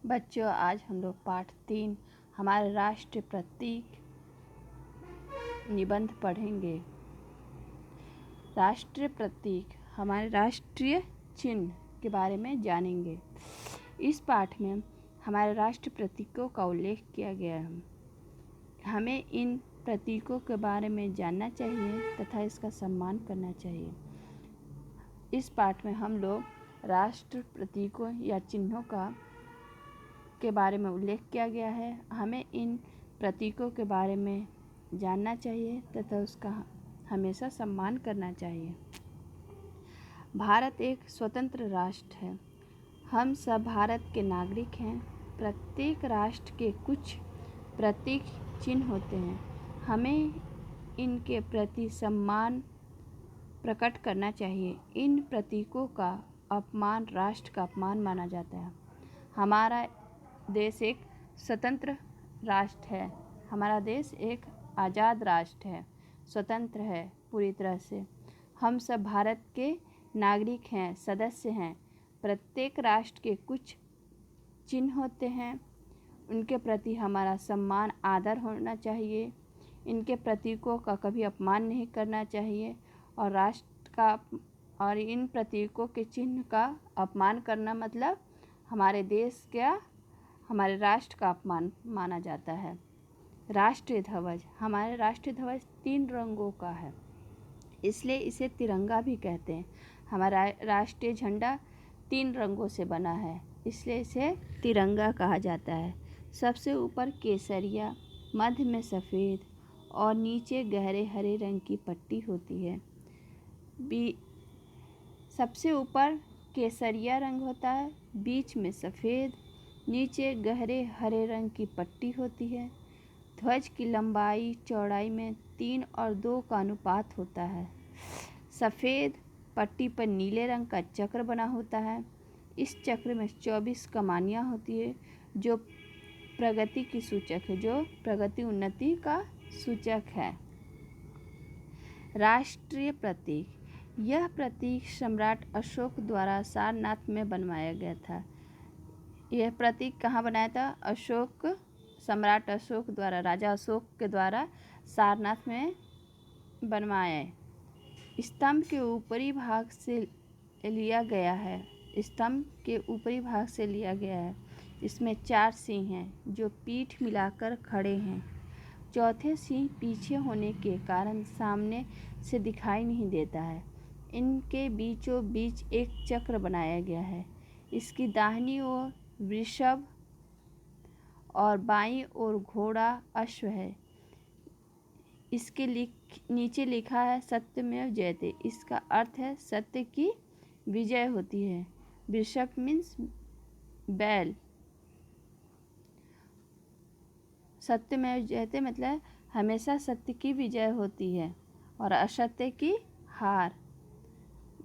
बच्चों, आज हम लोग पाठ 3 हमारे राष्ट्रीय प्रतीक निबंध पढ़ेंगे। राष्ट्रीय प्रतीक हमारे राष्ट्रीय चिन्ह के बारे में जानेंगे। इस पाठ में हमारे राष्ट्रीय प्रतीकों का उल्लेख किया गया है। हमें इन प्रतीकों के बारे में जानना चाहिए तथा इसका सम्मान करना चाहिए। इस पाठ में हम लोग राष्ट्र प्रतीकों या चिन्हों के बारे में उल्लेख किया गया है। हमें इन प्रतीकों के बारे में जानना चाहिए तथा उसका हमेशा सम्मान करना चाहिए। भारत एक स्वतंत्र राष्ट्र है। हम सब भारत के नागरिक हैं। प्रत्येक राष्ट्र के कुछ प्रतीक चिन्ह होते हैं। हमें इनके प्रति सम्मान प्रकट करना चाहिए। इन प्रतीकों का अपमान राष्ट्र का अपमान माना जाता है। हमारा देश एक स्वतंत्र राष्ट्र है। हमारा देश एक आज़ाद राष्ट्र है, स्वतंत्र है पूरी तरह से। हम सब भारत के नागरिक हैं, सदस्य हैं। प्रत्येक राष्ट्र के कुछ चिन्ह होते हैं। उनके प्रति हमारा सम्मान, आदर होना चाहिए। इनके प्रतीकों का कभी अपमान नहीं करना चाहिए और इन प्रतीकों के चिन्ह का अपमान करना मतलब हमारे देश का, हमारे राष्ट्र का अपमान माना जाता है। राष्ट्रीय ध्वज, हमारे राष्ट्रीय ध्वज 3 रंगों का है, इसलिए इसे तिरंगा भी कहते हैं। हमारा राष्ट्रीय झंडा 3 रंगों से बना है, इसलिए इसे तिरंगा कहा जाता है। सबसे ऊपर केसरिया, मध्य में सफ़ेद और नीचे गहरे हरे रंग की पट्टी होती है। सबसे ऊपर केसरिया रंग होता है, बीच में सफ़ेद, नीचे गहरे हरे रंग की पट्टी होती है। ध्वज की लंबाई चौड़ाई में 3 और 2 का अनुपात होता है। सफ़ेद पट्टी पर नीले रंग का चक्र बना होता है। इस चक्र में 24 कमानियाँ होती है जो प्रगति की सूचक है, जो प्रगति उन्नति का सूचक है। राष्ट्रीय प्रतीक, यह प्रतीक सम्राट अशोक द्वारा सारनाथ में बनवाया गया था। यह प्रतीक कहाँ बनाया था? सम्राट अशोक द्वारा, राजा अशोक के द्वारा सारनाथ में बनवाया है। स्तंभ के ऊपरी भाग से लिया गया है। स्तंभ के ऊपरी भाग से लिया गया है। इसमें 4 सिंह हैं जो पीठ मिलाकर खड़े हैं। चौथे सिंह पीछे होने के कारण सामने से दिखाई नहीं देता है। इनके बीचों बीच एक चक्र बनाया गया है। इसकी दाहिनी ओर वृषभ और बाईं ओर घोड़ा अश्व है। इसके नीचे लिखा है सत्यमेव जयते। इसका अर्थ है सत्य की विजय होती है। वृषभ मीन्स बैल। सत्यमेव जयते मतलब हमेशा सत्य की विजय होती है और असत्य की हार।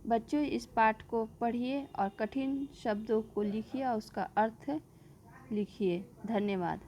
बच्चों, इस पाठ को पढ़िए और कठिन शब्दों को लिखिए और उसका अर्थ लिखिए। धन्यवाद।